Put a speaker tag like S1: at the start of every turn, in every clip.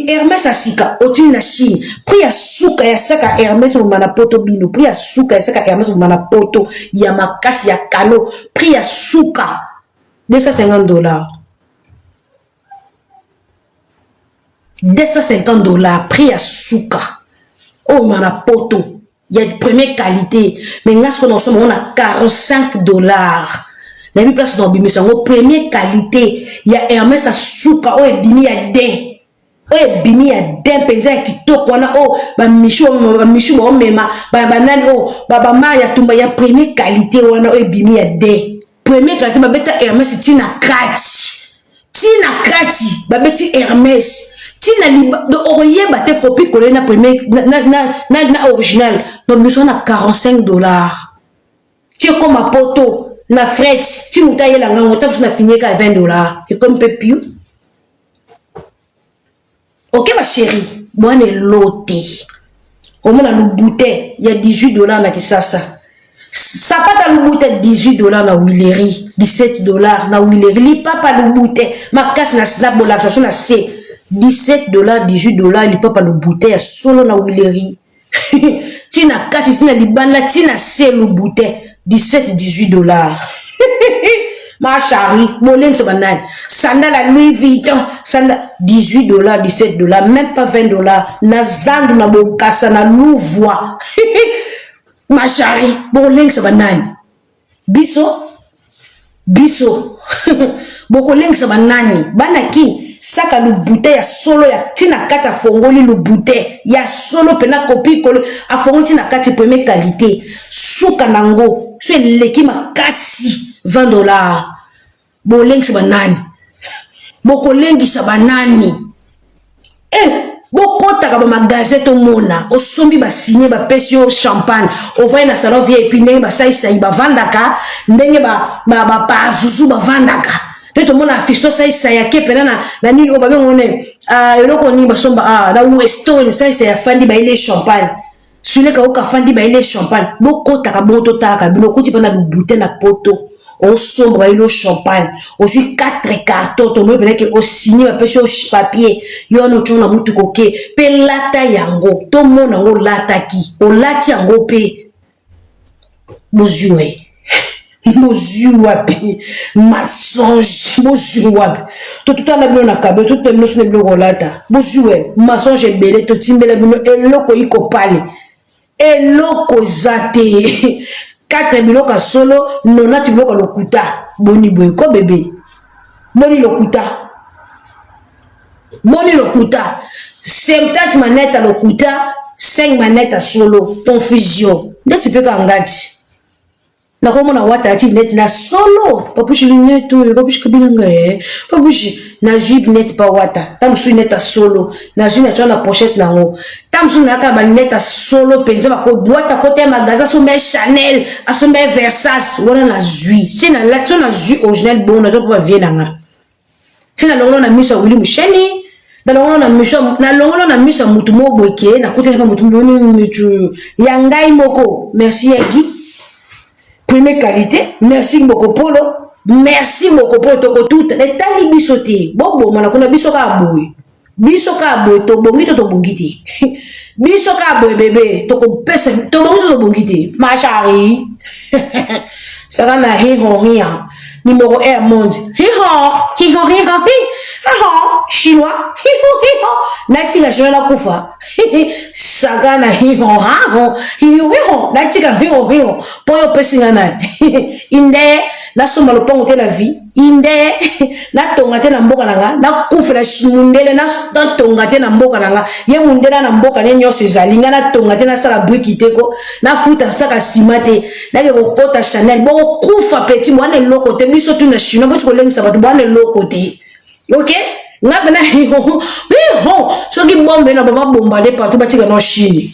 S1: Hermès a sika oti na Chine prix ya suka ya saka Hermès au manapoto bino prix ya suka ya saka Hermès au manapoto ya makasi ya kano prix ya suka $250 $250 prix ya suka au manapoto ya première qualité mais ngas ko on a $45 na bi place dans bimisango première qualité ya Hermès a suka o ebimi ya den o bimi ya den penza ya kitoko wana o ba mishu ba mema ba nani o ba ma ya tumba ya première qualité wana o bimi ya den première qualité ba beta Hermès tina kati ba beti Hermès tina de oye ba te copie collé na première na original donc nous on a $45 tu es comme ma poto na fret tu mutaye la ngamo tapu na finir ka $20 et comme pepiou. Ok ma chérie, bon loté. Au moins le bouteille, il y a $18 na kisasa. Ça pas dans le bouteille $18 na Willery, $17 na Willery. Li papa le bouteille, ma casse na snap bola ça na C. $17, $18, li papa le bouteille solo na Willery. Tina kati tina libana tina C le bouteille $17-18. Ma chérie, Bolin c'est banal. Sandal à Louis Vuitton, sandal $18, $17, même pas $20. Na zandu na bokasa na louvois. Ma chérie, Bolin c'est banal. Biso. Bokoleng c'est banani. Banaki, saka le bouteille ya solo ya tina kati a fongoli le bouteille. Ya solo pena copie kolo a fongoli tina kati première qualité. Souka nango, c'est leki makasi. $20. Boleng sabanani. Bokolengi sabanani. Bokota ka ba magazette au mona. O sombi ba signé ba pesio champagne. O voye na salon VIP ndenge ba sai ba vandaka. Ndenge ba zuzu ba vandaka. Peto mona fisto sai ya kepena na nini o ba ngone. Eloko ni ba somba na Weston sai ya fandi ba ile champagne. Sule ka o ka fandi ba ile champagne. Bokota ka boto taka bino kuti pa na bouteille na poto. Au sombre le champagne aussi 4 cartons to me que au signé ma pêche au papier yo no chona mutu koke pe lata yango to mona ngo lata ki o lati yango pe bozué wapi masonge bozué wapi to tout na bien na kabe tout le monde ne lata bozué masonge belé to timbela bino eloko iko pale eloko zate 4 biloka solo, nonati biloka lokuta. Boni boy, ko bébé. Boni lokuta. 70 manettes à lokuta, 5 manettes à solo. Confusion. Dès tu peux qu'engagé. Na komo na wata ati net na solo. Papushi net to, papushi kabilanga papushi na jupe net pa wata. Tamsu net à solo. Na jupe na chona pochette na ngo. Tamsu na ka ba net à solo penza ba ko boîte à côté magasin so me Chanel, a so me Versace, wala na jui. Si na la chona jui original bon na zo pa vie nanga. Si na longo na misa wili musheni. Na longo na misa mutu mo boyke na côté na mutu mboni mutu. Yangai moko. Merci Yagi. Première qualité, merci beaucoup polo, merci beaucoup pour tout les tali bisoté. Bon mana kuna bisoka boy. Bisoka boy to bongiti. Bisoka boy bébé to ko pese to bongiti. Ma chérie. Ça va na rien. Numéro 1 monde. Chinois. Nati la chinois la kufa. Saga na nati ka Poyo pesinga na. Inde na soma lo pongo te la vie. Inde na tonga te na mboka nanga. Na kufa la chimundele na tonga te na mboka nanga. Ye mundela na mboka ne nyoso zalinga na tonga te na sala brikiteko. Na futa saka simate. Na ke kota Chanel. Bo kufa petit mwana loko te biso tu na chinois bo tiko lengisa batu bwana loko te. OK? Nga bena so ki bombe na baba bombarder partout batika no Chine.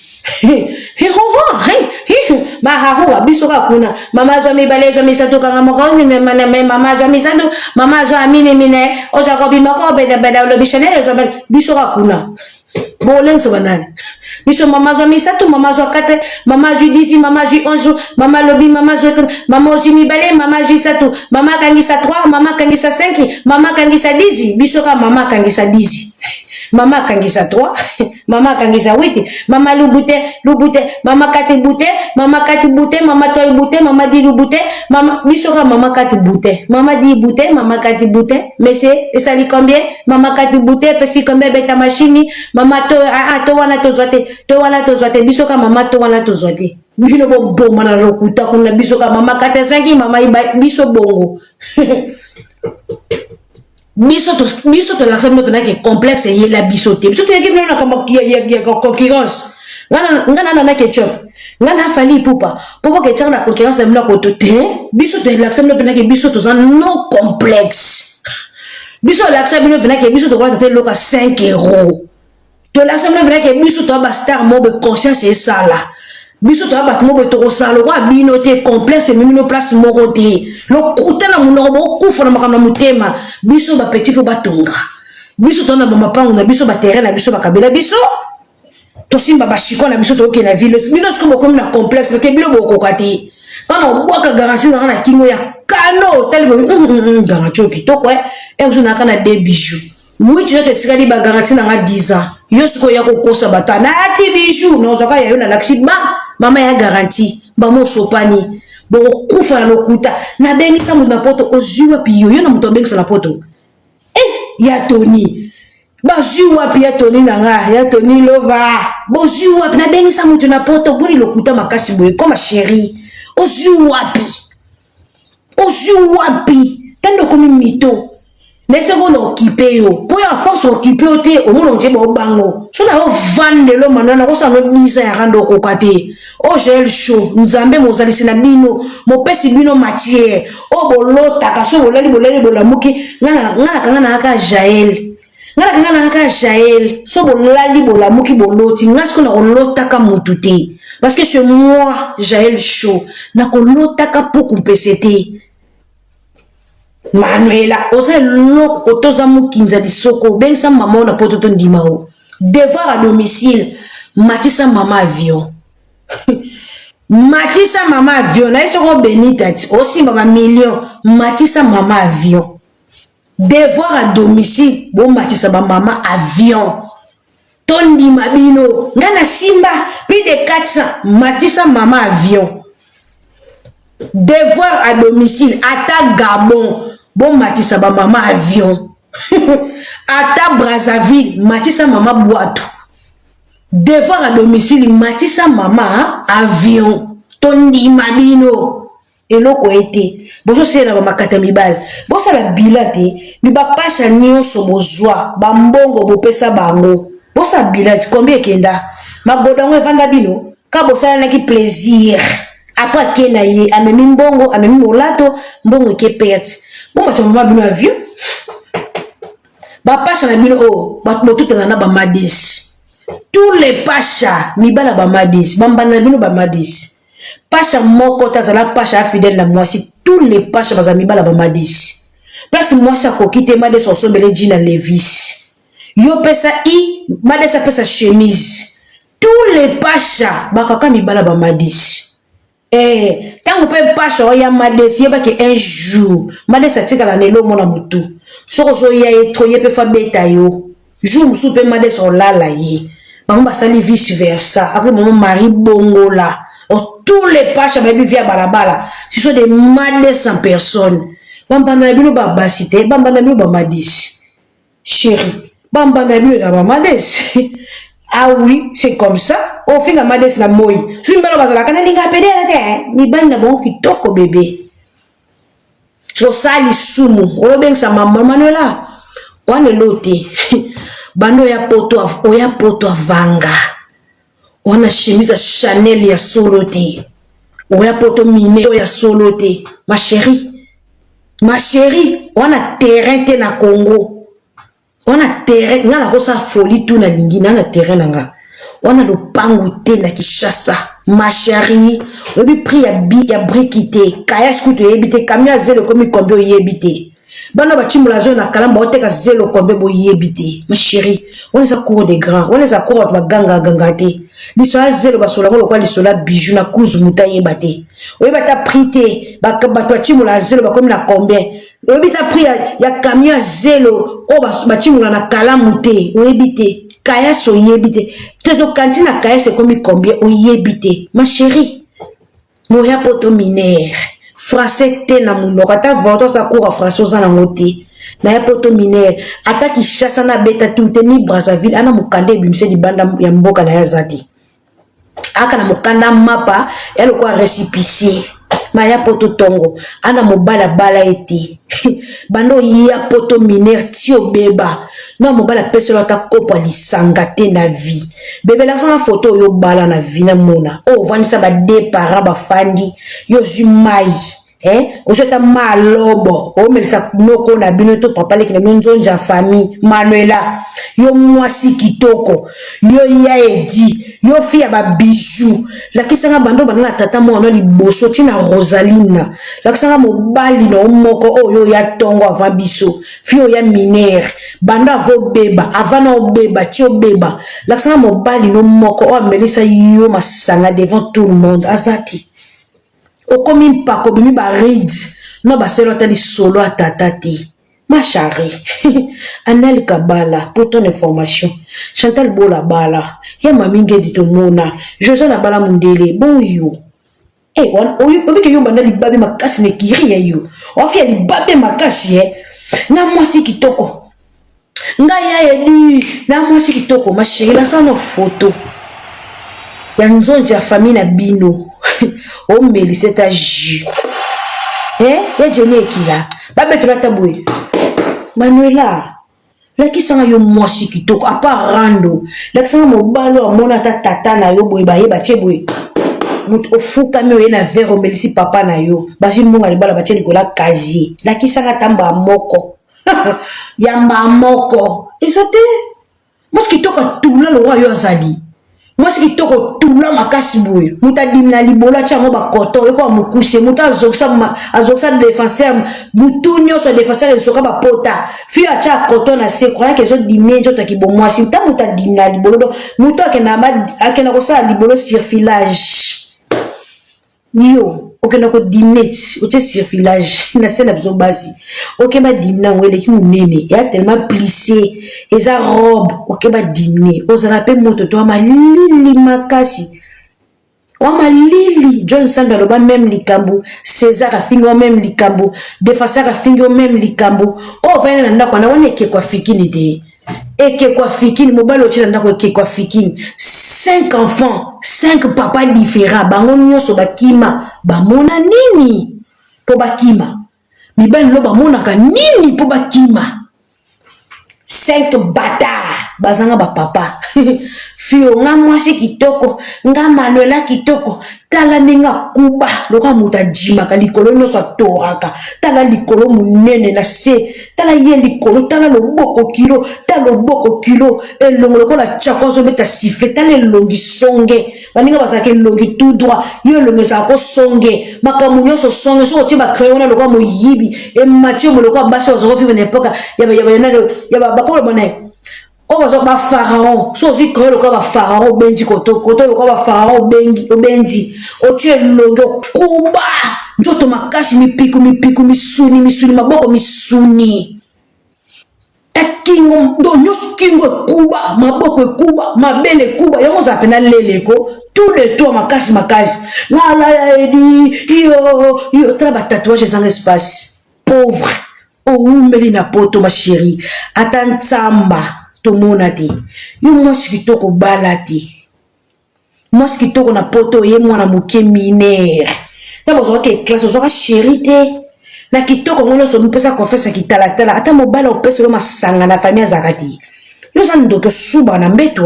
S1: Ba haho biso ka kuna mama zo mi balezo mi sato ka ngamo ni mama zo mi sato mama zo amine mine o za ko bi mako be lo bi Chanel zo biso ka kuna. Boleng so banani. Biso mama zo mi sato mama zo 4 mama zo 10 mama zo 11 mama lobi mama zo mama zo mi bale mama zo sato mama kangisa 3 mama kangisa 5 mama kangisa 10 biso ka mama kangisa 10 Maman kangisa 3, maman kangisa 8, maman lubute, maman kati bute, maman toy bute, maman di lubute, maman bisoka maman kati bute, maman di bute, maman kati bute, mais c'est ça li combien? Maman kati bute, parce que combien beta machine, maman to wana to zote, bisoka maman to wana to zote. Bino bo bomba na lokuta kuna bisoka maman kati 5, maman iba biso bongo. Biso to l'ensemble pendant que complexe et la bisoté biso to y a concurrence ngana na ketchup ngana fali pupa popo que tient la concurrence de la côté biso to l'ensemble pendant que biso to non complexe biso l'ensemble pendant que biso to va te loka 5 euros to l'ensemble pendant que biso to ba star mobe conscience et ça là biso to ba mobe to sala ko binoté complexe mino place moroté lo kutana munobo kufona makama mutema biso ba petit fo batonga biso to na mama pangu na biso ba terrain na biso ba kabela biso to simba ba shiko na biso to ke na ville bino sko ko na complexe ke bilo boko kati kana boka garantie na kingo ya kano tellement garantie kitoko biso na kana des bijoux moi tu te sikali ba garantie na 10 ans yo sko ya ko kosa batana ati bijoux no zoka ya yo na l'accident mama ya garantie ba mo sopani bo kufa na lokuta na bengi sa mutu na poto oziwa piyo yo na mutu bengi sa na poto ya Tony ba ziwa pi ya Tony na nga ya Tony lova bo ziwa pi na bengi sa mutu na poto boni lokuta makasi boye comme chérie oziwa pi tando komi mito laissez vous occuper yo pour ya force occuper te au monde on ba bango so na vande lo manana ko sa no bisa ya rando ko kate o gel chaud nzambe mozalisi na bino mopesi bino matière o bolota kaso bolali bolamuki ngana aka Jaël so bolali bolamuki boloti ngasko na olota ka mutute parce que c'est moi Jaël chaud na kolota ka pour compéciter Manuela ose loko toza mukinza disoko bensa maman na poto to ndimao devoir à domicile matisa maman avion matisa maman avion na isoko benita aussi ba million matisa maman avion devoir à domicile bon matisa ba maman avion tondi mabino ngana simba plus de 400 matisa maman avion devoir à domicile ata Gabon bon matisa ba maman avion ata Brazzaville matisa maman boîte devoir à domicile matisa maman avion tondi mabino eloko ete bozo sela ba makata mibal bo sala bilate mi ba pasha nyonso bozwa ba mbongo bopesa bango bo sa bilate combien kenda magodongo evanda bino ka bo sala na ki plaisir après kena ye amemi mbongo amemi molato mbongo ke perte bon matcha maman bino avion ba pasha na bino o ba botutana na ba madis tous les pasha mibala ba madis bambana bino ba madis pasha moko tazala pasha fidèle na moi si tous les pasha baza mibala ba madis parce moi ça kokite madis osombele jina Levis yo pesa madis pesa chemise tous les pasha bakaka mibala ba madis tant on peut pas choisir madès yeba que un jour madès atika la nelo mona mutu soko so ya etro yepe fa beta yo jour musu pe madès on la ye ba sali vice versa après mon mari bongo la tous les paches ba bi via balabala ce sont des madès en personne bamba na bino ba basité bamba na bino ba madès chérie bamba na bino ba madès. Ah oui, c'est comme ça. Au fin, la madès la moï. Si je me base la canne, linga pédé la terre. Mi ban na bon qui toko bébé. So sali sumu. O ben sa maman Manuela. Wane lote. Bando ya poto vanga. Wana chemise Chanel ya solote. Oya poto mine ya solote. Ma chérie, wana terrain te na Congo. On a terrain, on a cosa folie tout na lingi, on a terrain nanga. On a le pangoute na Kinshasa, ma chérie. On a pris ya brikité, kaya skuto yebite, kamia zelo komi kombe yebite. Bano ba chimula zone na kalamba oteka zelo kombe bo yebite. Ma chérie, on est à cour des grands, on est à cour de ganga gangate. Lisola zelo basola ngolo kwa lisola bijou na kuzu muta yebate. Oyeba ta prité ba chimula zelo ba comme na combien. Oyebi ta prix ya camion zelo o ba chimula na kala mute. Oyebite kaya so yebite. Teto kantina kaya c'est comme combien oyebite. Ma chérie. Moya poto minaire. Français te na munoko ata voto sa cour français za na ngote. Na ya poto minaire ata ki chassa na beta tout ni Brazzaville ana mukande bimse di banda ya mboka na ya zati. Aka na mukanda mapa ya lokwa récipicier. Ma ya poto tongo ana mobala bala ete. Bando ya poto minaire tio beba. Na mobala peselo ata kopo lisanga te na vie. Bebe la sana photo yo bala na vie na mona. Oh vanisa ba départ ba fandi yo zumai. Ojeta malobo o melisa noko na bino to papa leki na nzonja famille Manuela yo mwasi kitoko yo ya edi yo fia ba bijou la kisanga bando banana tata mo na liboso tina Rosalina la kisanga mobali no moko o yo ya tongo avant biso fio ya minere banda vo beba avant na beba tio beba la kisanga mobali no moko o melisa yo masanga devant tout le monde azati. Okomi mpako bimi ba read no ba selo tali solo atatati ma chérie. Anel Kabala pour ton information. Chantal Bola Bala ya maminge di to mona José na bala mundele bon yo obi ke yo banda li babe makasi ne kiri ya yo o fi li babe makasi na mwasi kitoko nga ya edi na mwasi kitoko ma chérie la sana photo ya nzonzi ya famille na bino. O meli c'est à jus. Ya jene ekila. Babe tu la taboué. Manuela. La ki sanga yo mwasi kitoko. A part rando. La ki sanga mobalo amona ta tata na yo boy ba yeba che boy. Mut ofuka me na verre o melisi papa na yo. Basi mbonga libala ba che likola kazi. La ki sanga tamba moko. Yamba moko. Esote. Mwasi kitoko tula lo wa yo azali. Moi ce qui toko tout là makasi boy muta dimna libola chango ba koto eko mukuse muta azoksa défenseur mutunyo so défenseur esoka ba pota fi acha koto na se croyant que so dimne jota ki bon moi si muta dimna libolo muta akena ko sa libolo surfilage yo okena ko dimnet ote surfilage na sena biso basi okeba dimna ngwele ki munene ya tellement plissé eza robe okeba dimne ozana pe moto to malili makasi wa malili John Sandalo ba même likambu César afingo même likambu défenseur afingo même likambu o vena na ndako na wane ke kwa fikini te eke kwa fikini mobalo china ndako eke kwa fikini 5 enfants 5 papas différents bango nyoso bakima bamona nini po bakima mibali lo bamonaka nini po bakima 5 bâtards bazanga ba papa fio nga mwasi kitoko nga Manuela kitoko tala ninga kuba loka muta jima ka likolo no sa toraka tala likolo munene na se tala ye likolo tala loboko kilo elongo lokola chakoso beta siffle tala longi songe baninga basake longi tout droit yo longi sa ko songe makamunyo so songe so tiba crayona loka moyibi e Mathieu moloko basi ozo vivre n'époque ya bakolo boné o bazo ba pharaon so zi ko loka ba pharaon benji koto loka ba pharaon benji o tue longo kuba njoto makasi mipiku misuni maboko misuni ekingo do nyos kingo kuba maboko kuba mabele kuba yango za pena leleko tout le temps makasi ngala ya edi yo traba tatouage sans espace pauvre o umeli na poto ma chérie atantsamba to monate yo mwasi kitoko balate mwasi kitoko na poto ye mwana moke minere tabo zo ke classe zo ka chérie te na kitoko ngono so mpesa confesse kitala ata mobala opesa lo masanga na famille zakati yo sando ke suba na mbeto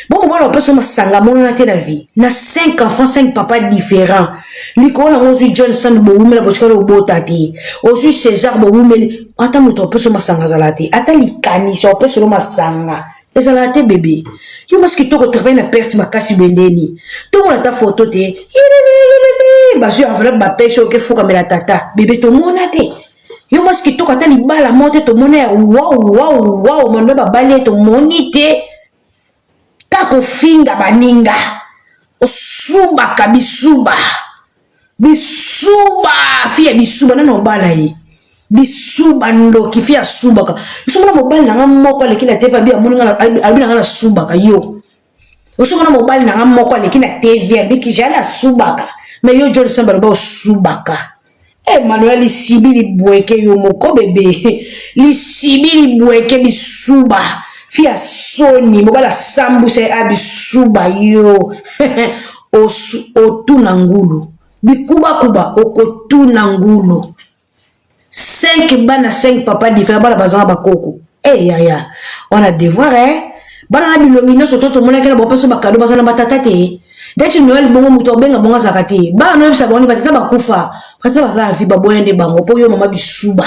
S1: bon mobala opesa lo masanga mona te na vie na 5 enfants 5 papas différents liko na ngozi John Sand bo wumela bochika lo botati osu César bo wumeli ata moto opesa lo masanga zalati ata likani so opesa lo masanga ezalate bébé yo mas kitoko travaille na perte makasi bendeni to mona ta photo te basu enveloppe ba pêche o ke fuka mela tata bébé to mona te yo mas kitoko ata libala mote to mona ya wow mando ba bale to monite ka kofinga baninga osubaka bisuba fia bisuba nana obala ye bisuba ndoki fia subaka usomona mobali nanga moko aleki na TV bia moninga albina ngana subaka yo usomona mobali nanga moko aleki na TV abiki jala subaka mais yo John Samba ba subaka Manuel lisibili bweke yo moko bebe lisibili bweke bisuba fia soni mobala sambu se abisuba yo otuna ngulu bikuba okotuna ngulu 5 bana 5 papa différents bana bazanga bakoko yaya on a devoir bana na bilongi nyonso toto mona kena bopesa bakado bazana batata te deti Noël bongo muto benga bonga zakati bana no bisa boni batata bakufa batata bazala vi baboyende bango po yo mama bisuba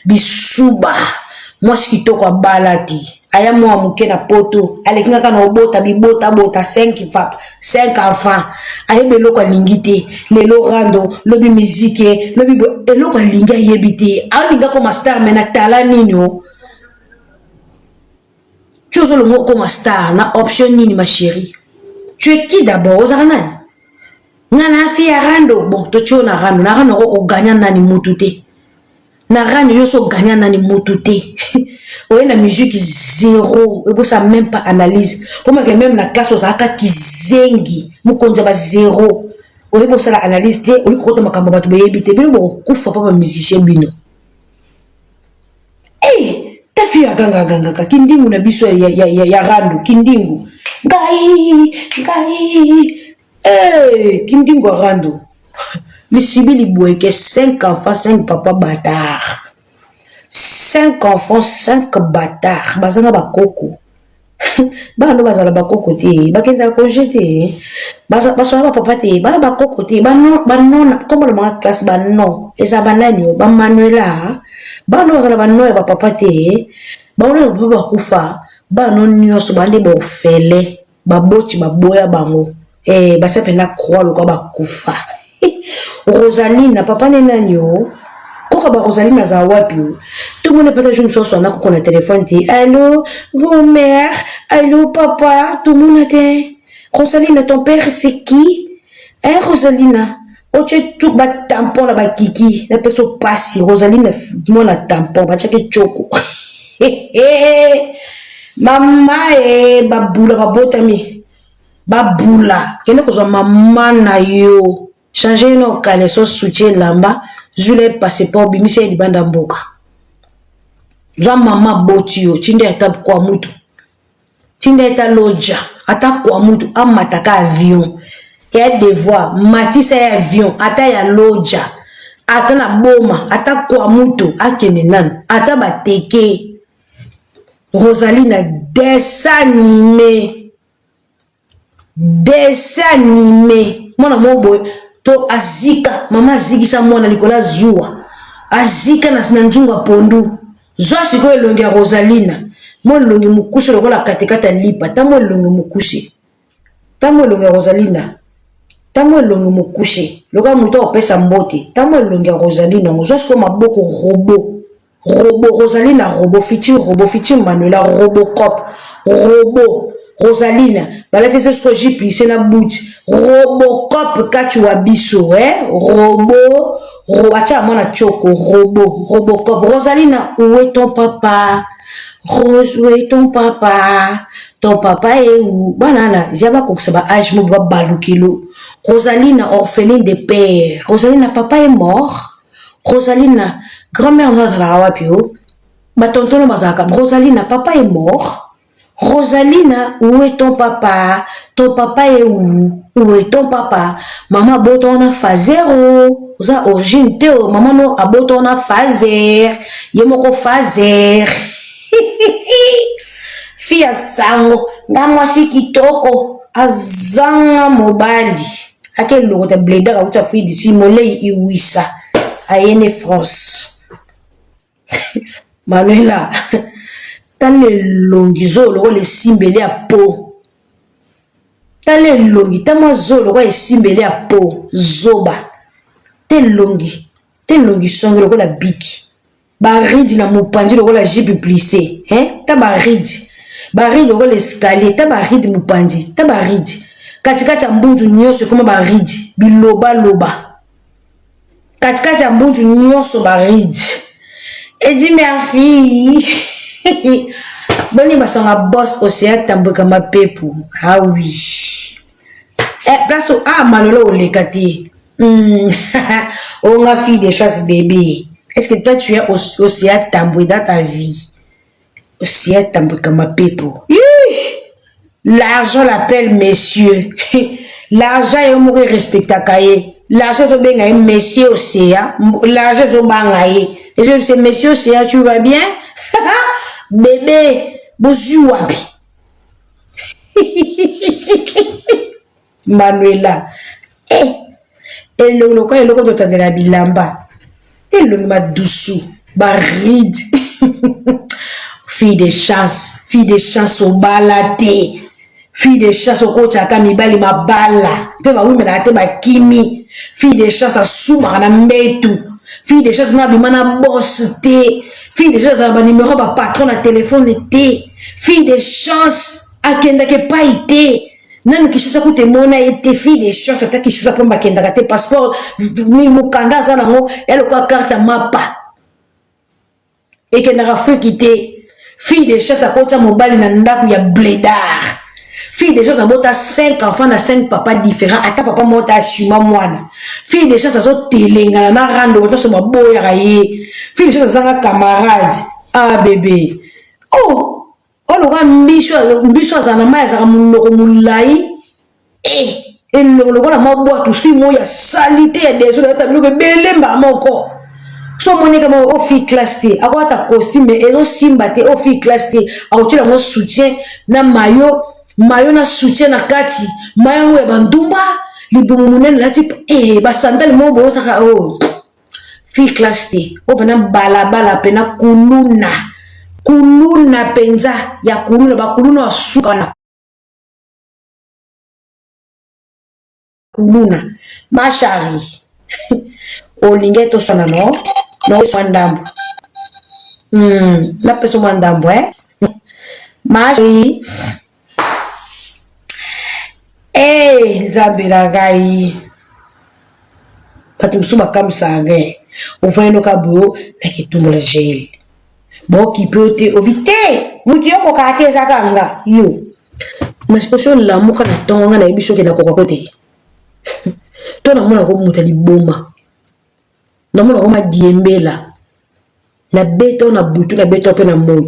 S1: bisuba mwasi kitoko abalati aya mwa muke na poto alekinga kana obota bibota bota 5 enfants aye beloko lingite lelo rando lobi musique lobi eloko linga yebite alinga comme star mena tala nino tu as le mot comme star na option nini ma chérie tu es qui d'abord ozarana ngana fi rando bon to tu na rando ko gagna nani mutute na rando yo so gagna nani mutute ouais la musique zéro et pour ça même pas analyse comme que même la classe aux aka kizengi mukonza ba zéro ouais pour ça la analyse té oli ko to makambo batu beyebite bino bo kufa papa musicien bino ta fi aganga kindingu na biso ya rando kindingu ngai kindingu rando lisibili bweke 5 enfants 5 papa bâtard 5 enfants, 5 bâtards. Bazanga bakoko. Bano bazala bakoko te. Bakenda congé te. Basala papa te. Bana bakoko te. Bano comme le ma classe bano. Eza bananyo ba Manuela. Bano bazala bano ya papa te. Bano papa bakufa. Bano nyoso bande bo fele. Baboti baboya bango. Basapenda croix lo kwa bakufa. Rosaline papa nenanyo. Pourquoi Rosaline a wapi? Tout le monde peut être sur son qu'on a téléphone dit allô, vos mères, allô papa, tout le monde était. Rosaline, ton père c'est qui? Rosaline, oh tu es tout bas tampon là-bas kiki, la personne passe. Rosaline, moi la tampon, bah tu es choco. Maman baboula babotami, baboula. Qu'est-ce que maman na yo? Changer nos caleçons soutien lamba. Je l'ai passé pour bimise di banda mboka. Za mama botio, tinde ata kwa mutu. Tinde ata loja, ata kwa mutu, amataka avion. Ya devoir, matisa ya avion, ata ya loja. Ata na boma, ata kwa mutu, akene nan, ata bateke. Rosaline dessin animé. Mona mobo to azika mama azikisa mwana likola zuwa azika na sinanjunga pondu zwa siko elongi ya Rosalina mo elongi mukusi lokola katekata lipa tamo elongi mukusi tamo elongi ya Rosalina tamo elongi mukusi lokola muto opesa mbote tamo elongi ya Rosalina zwa siko maboko robo Rosalina robo fiti Manuela Robocop robo Rosaline, balate se sko jipi se na bout Robocop kati wa biso acha mona choko Robocop. Rosaline, où est ton papa? Rose, où est ton papa? Ton papa est où? Banana, ziaba koksaba âge mo ba balukilo. Rosaline, orpheline de père. Rosaline, papa est mort. Rosaline, grand-mère notre rawapio. Ma tonton mazaka. Rosaline, papa est mort. Rosaline, où est ton papa? Ton papa est où? Où est ton papa? Maman boton a fazero. Oza origine teo. Maman no a boton a fazer. Yemoko fazer. Fia sango. Ngamwasi kitoko. Azanga mobali. Ake logo te bleda ka uta fui disi molei iwisa. Ayene France. Manuela. Tale longi zolo le simbele a po. Tale longi tama zolo le simbele a po zoba. Te longi songi le la biki. Ba ridi na mopanji le la jipe plissé, ta ba ridi. baride oko l'escalier ta baride mupandi ta baride katikati ya mbunju nyonso ekoma baride biloba loba katikati ya mbunju nyonso baride edi merci boni basanga boss Océane Tambwe kama pepu ah oui place malolo oleka te on a fille de chasse bébé. Est-ce que toi tu es Océane Tambwe dans ta vie? Océane Tambwe comme ma pépo. L'argent l'appelle messieurs. L'argent est mourir respectakaye. L'argent est bien messieurs Océane. L'argent est bangaye. Et je me dis messieurs Océane, tu vas bien? Bébé, bozu wapi. Manuela. Et le loco de la bilamba. Et le ma doucou. Baride. Fille de chasse au balade. Fille de chasse au coach à Kamibali ma bala. Pe ma wime na te ma kimi. Fille de chasse à Souma na metu. Fille de chasse na bimana boss te. Fille de chasse na numéro ba patron na téléphone te. Fille de chasse à kenda ke pa ite. Nani kishisa kute mona ete fille de chasse ata kishisa pomba kenda kate passeport ni mukanda za nango yalo ka carte mapa. Et que n'a fait quitter fille de chasse à côté mobile na ndaku ya blédard. Fille de chasse à bota 5 enfants na 5 papas différents ata papa mota assuma mwana. Fille de chasse à so telenga na rando bota so maboya raye. Fille de chasse à zanga camarade. Ah bébé. Oh le mbiso za na mai za munoko mulai. Et le la mabo tout suit mo ya salité ya deso na tabuko belemba moko. So monika mo ofi classe T akwa ta costume ezo simba te ofi classe T akotela mo soutien na mayo na soutien na kati mayo we bandumba libumu munene lati ba sandale mo bo taka fi classe T o bana bala pena kuluna penza ya kuluna ba kuluna wasuka na kuluna ma chérie olingeto sona no mandambo la peso mandambo machi nzambira gai patu suba kamsange ufendo kabo na kitumula gel bo kipote obite muti yoko kate zakanga yo na situation la muka na tonga na ibiso ke na kokote to na mona ko mutali boma na mona ko ma diembela na beto na butu na beto pe na moi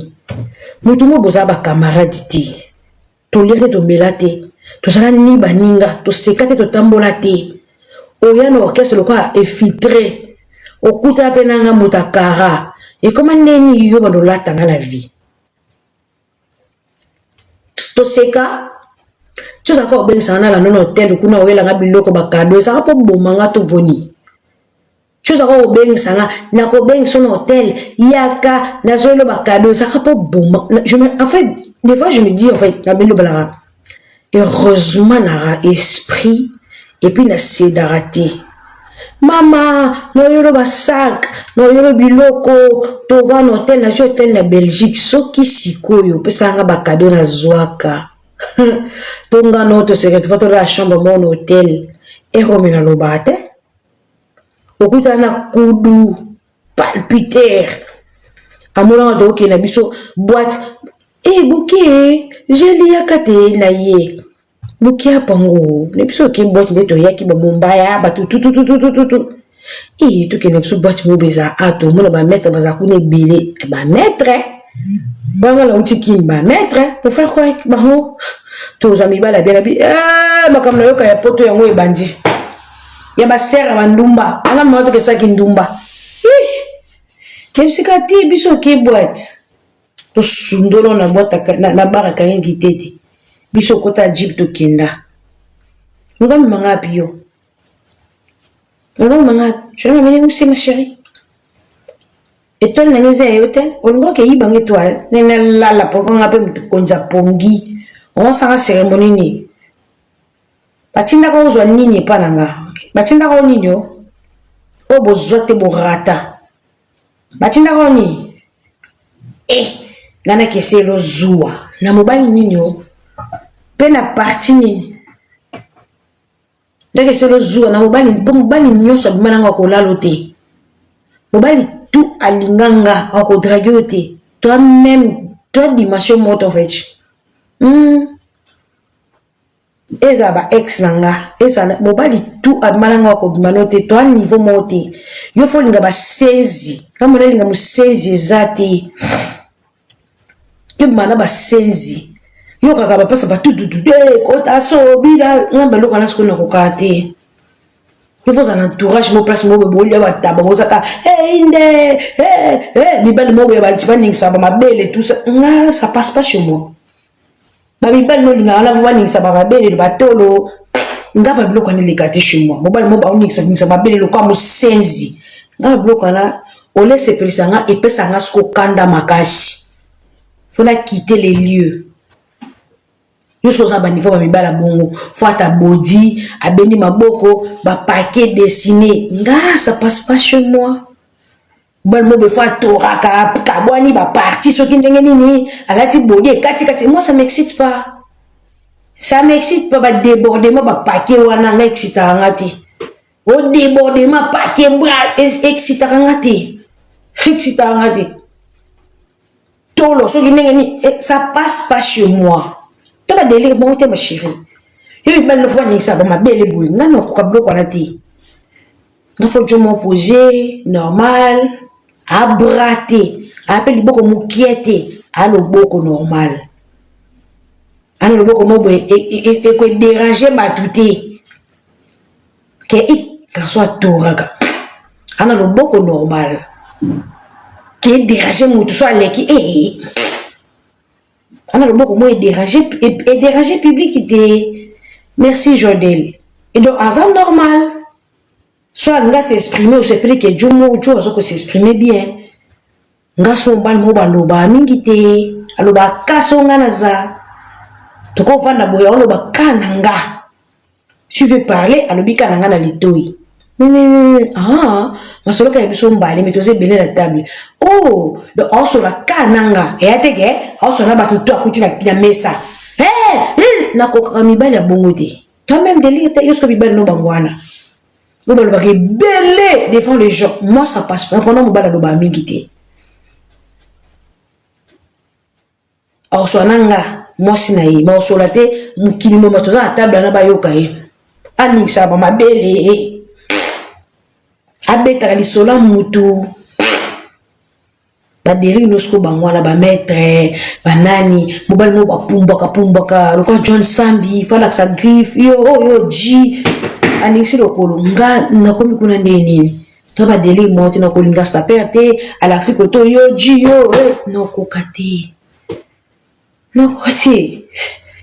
S1: mutu mo boza ba camarade ti to lire to melate to sala ni baninga to sekate to tambola te oya no orchestre lo ka infiltré okuta pe nanga mutakara et comment neni yo bando latanga la vie to seka tu sa ko ben sana la non hotel kuna wela nga biloko ba cadeau sa ko bomanga to boni tu sa ko ben sana na ko ben son hôtel yaka na zolo ba cadeau sa ko bomba en fait des fois je me dis en fait na belo balara heureusement na esprit et puis na sédarate mama no yoro ba sac no yoro biloko to va no hôtel na hôtel na Belgique soki sikoyo pesa nga ba cadeau na zwaka tonga no to secret photo la chambre mon hôtel et romena lobate okuta na kudu palpitaire amona do ke na biso boîte bouquet jeli yakate na ye bouquet pango ne biso ke boîte ndeto yaki ba mumbaya ba tout to ke na biso boîte mo beza ato mona ba mettre ba zakune belé ba mettre banga la utiki ba mettre pour faire quoi ba ho to amis ba la bien makamna yoka ya poto yango ebandi ya ba serre ba ndumba anga moto ke saki ndumba kemsika ti biso ke boîte to sundolo na boîte na baraka ngi tete biso kota jeep to kenda ngam manga pio ngam manga je m'amène où c'est ma chérie étoile na ngeze yote ongo ke yibanga étoile nena la pokonga pe mutu konza pongi on sanga cérémonie ni batinda ko zo nini pananga batinda ko ninyo o bozwa te borata batinda ko ni nana keselo zuwa na mobali nini yo pe na parti nini ndenge selo zuwa na mobali po mobali nyonso abima nanga kolala te mobali tout alinganga akodrage te toi même toi dimension morte en fait eza ba ex nanga eza mobali tout abima nanga akobima te toi niveau morte yo fo linga ba 16 kama linga mu 16 eza te yo bana ba 16 yo kaka ba pesa ba tutu kota so bila ngamba loka na sikona kokate yo fo za entourage mo place mo boli ba taba mo saka inde mibali mo ya ba tipaning sa ba mabele tout ça nga ça passe pas chez moi ba mibali no linga ala vuba ning sa ba mabele ba tolo ngaba biloko ne lekate chez moi mobali mo ba ning sa mabele lo kwa mo senzi ngaba biloko na ole se pelisa nga epesa nga sko kanda makasi faut la quitter les lieux. Jusqu'au ça niveau mibala bongo faut ta body abeni maboko ba paquet dessiné nga ça passe pas chez moi bon mo be fa toraka kabwani ba parti soki ndenge nini alati body kati moi ça m'excite pas ba débordement ba paquet wana nga excita ngati o débordement paquet bra excita ngati tolo soki ndenge ni ça passe pas chez moi. Tu vas délire mon thème, ma chérie. Il y a une fois que ça va ma belle bouille. Non, non, quoi, bloc, on a dit. Il faut que je m'oppose, normal, à brater, à appeler beaucoup m'inquiéter, à le beaucoup normal. À le beaucoup m'obé, et que déranger ma touté. Que soit touraga. À le beaucoup normal. Que déranger mon tout soit l'équipe. On a le beaucoup moins déranger public était merci Jodel et donc hasard normal soit nga s'exprimer ou s'exprimer que Jomo que s'exprimer bien nga son bal mo baloba mingi te aloba kasonga naza to ko vanda boya oloba kananga si tu veux parler alobi kananga na litoi masolo ka biso mbali mais toze belé la table oh de oso la kananga et ateke oso na batu to akuti na mesa na ko mibali ya bongo te toi même délire te yosko mibali no bangwana no balo ba ke belé devant les gens moi ça passe pas quand on mobala do ba mingi te oso nanga moi sinayi ma oso la te mukili mo matoza na table na ba yoka ye ani sa ba mabele abetaka lisola mutu baderi nosko bangwana ba maître banani mobali mo bapumbaka lokwa John Sambi fala sa griffe yo ji anixi lokolo nga nakomi kuna ndeni to badeli moti na kolinga sa perte alaxi koto yo ji yo no kokate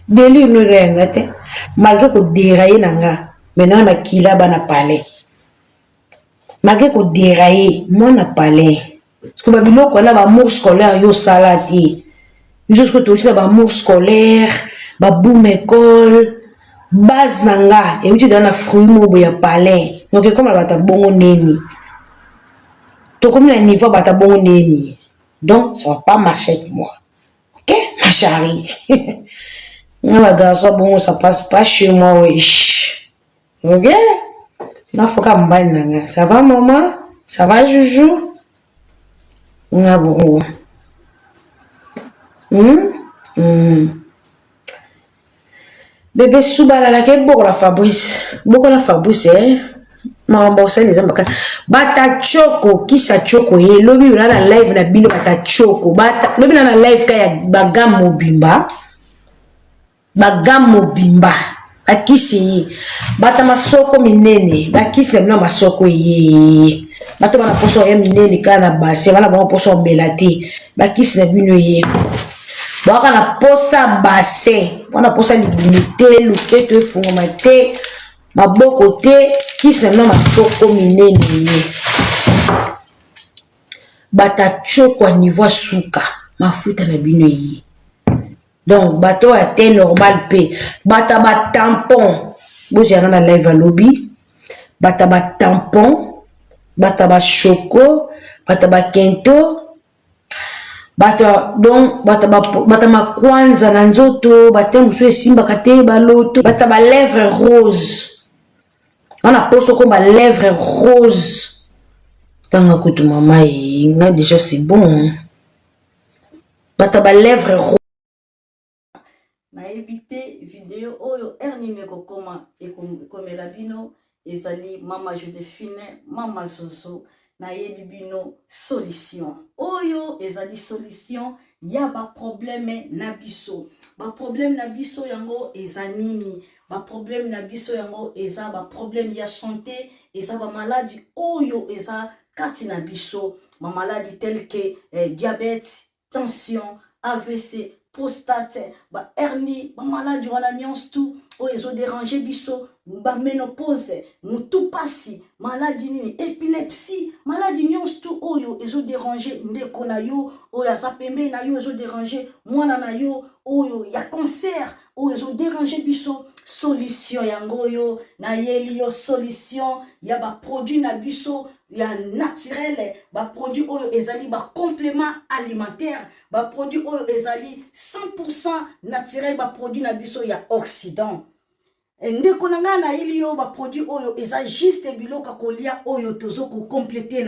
S1: deli no renga te malgré ko dérailler nanga maintenant na kila bana palais malgré qu'on déraille, moi n'a pas l'air. Parce que Babylone, on a l'amour scolaire, yo salati. Jusqu'au tout aussi, l'amour scolaire, baboum école, base nanga, et tu dans la fruit, mo boya palais. Donc, comme la bata bongo neni. Donc, comme la niveau bata bongo neni. Donc, ça va pas marcher avec moi. Ok, ma chérie? Non, la garçon, bon, ça passe pas chez moi, wesh. Ok? Ça va maman? Ça va Joujou? Nga bon. Bébé Soubala la ke boko la Fabrice. Boko la Fabrice Mamba osali les ambaka. Bata choko kisa choko ye lobi na live na bino bata choko. Bata lobi na live kaya bagam mobimba. Bagam mobimba. Akisi bata masoko minene bakisi na masoko ye bato bana poso ya minene kana basi bana bana poso belati bakisi na bino ye baka na posa bassin bana posa libimité luketo efungoma te maboko te kisi na masoko minene ye bata choko niveau suka mafuta na bino ye. Donc, bateau a été normal P. Bata ba tampon. Vous avez un live à lobby. Bata ba tampon. Bata ba choco. Bata ba kento. bata donc bata makwanza na nzoto bate musu esimbaka te baloto bata ba lèvre rose wana poso ko ba lèvre rose tanga kutu mama nga déjà c'est bon bata ba lèvre rose
S2: na éviter vidéo oyo ernime kokoma ekomela bino ezali mama Joséphine mama Zozo na yebi bino solution oyo ezali solution ya ba problème na biso yango eza nini ba problème na biso yango eza ba problème ya santé eza ba maladie oyo eza kati na biso ma maladie telle que diabète tension AVC prostate ba hernie ba maladie wana nyonso tout oyo ezo déranger biso ba ménopause mutu pasi maladie nini épilepsie maladie nyonso tout oyo ezo déranger ndeko na yo oyo aza pembe na yo ezo déranger mwana na yo oyo ya cancer oyo ezo déranger biso solution yango yo na yeli yo solution ya ba produit na biso ya naturel ba produit oyo ezali ba complément alimentaire ba produit oyo ezali 100% naturel ba produit na biso ya Occident ndeko na nga na ili yo ba produit oyo eza juste biloko kolia oyo tozo ko compléter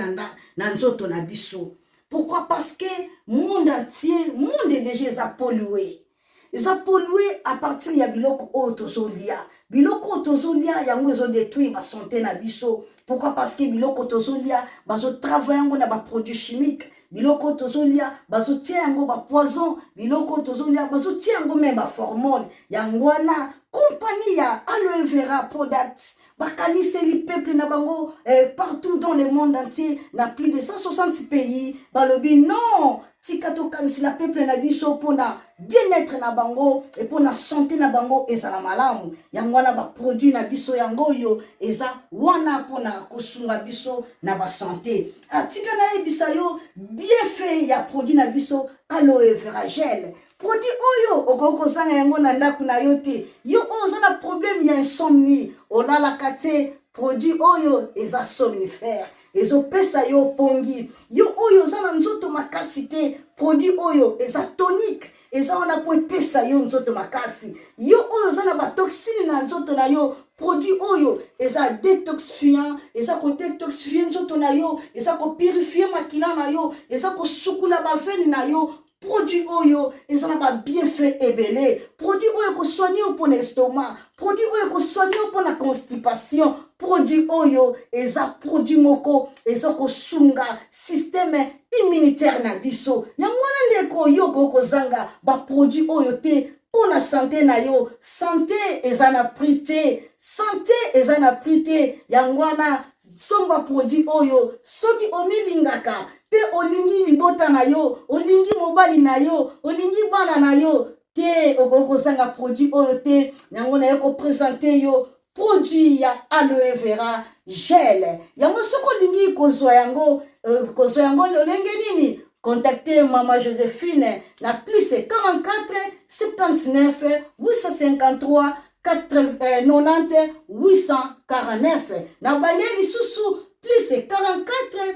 S2: na nzoto na biso. Pourquoi? Parce que monde entier monde est déjà pollué. Eza pollué à partir ya biloko oyo tozolia. Biloko tozolia yango ezo détruire ba santé na biso. Pourquoi? Parce que biloko tozolia bazo travailler yango na ba produits chimiques. Biloko tozolia bazo tia yango ba poison. Biloko tozolia bazo tia yango même ba formol. Yango wana compagnie ya aloe vera products bakanise li peuple na bango partout dans le monde entier na plus de 160 pays balobi non tikato kanisi la peuple na biso pona bien-être na bango et pona santé na bango ezala malamu yango wana ba produit na biso yango yo eza wana pona kosunga biso na ba santé atika na ebisa yo bien fait ya produit na biso aloe vera gel produit oyo okoko zanga yango na ndaku na yo te yo oza na problème ya insomnie olala kate produit oyo eza somnifère ezo pesa yo pongi yo oyo oza na nzoto makasi te produit oyo eza tonique eza wana po pesa yo nzoto makasi yo oyo oza na ba toxine na nzoto na yo produit oyo eza détoxifiant eza ko détoxifier nzoto na yo eza ko purifier makila na yo eza ko sukula ba veine na yo produit oyo ezana ba bienfait ebele produit oyo ko soigner pour l'estomac produit oyo ko soigner pour la constipation produit oyo eza produit moko eza ko sunga système immunitaire na biso yango wana ndeko yo ko zanga ba produit oyo te pour la santé na yo santé ezana prité santé ezana prité yango wana somba produit oyo soki omilingaka pe olingi libota na yo olingi mobali na yo olingi bana na yo te okoko sanga produit oyo te yango na yo ko présenter yo produit ya aloe vera gel yango soko olingi kozwa yango lolenge nini contactez Maman Joséphine na plus 44 79 853 90 849 na banyeli susu plus 44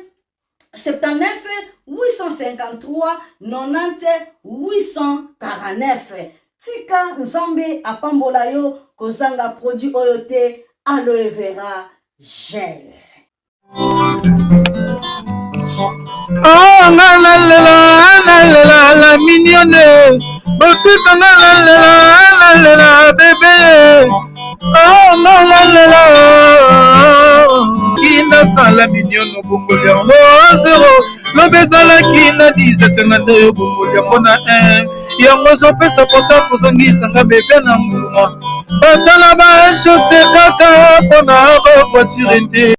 S2: 79 853 90 849 tika nzambe apambola yo kozanga produit oyo te aloe vera gel.
S3: Oh la mignonne, bosika la bébé. Oh la kina sala mignonne bokoli yango 0 lobezala kina 10 bokoli yango na 1 yango zopesa posa kozongisanga bebe na mbuma basala ba chausse kaka mpona ba voiture te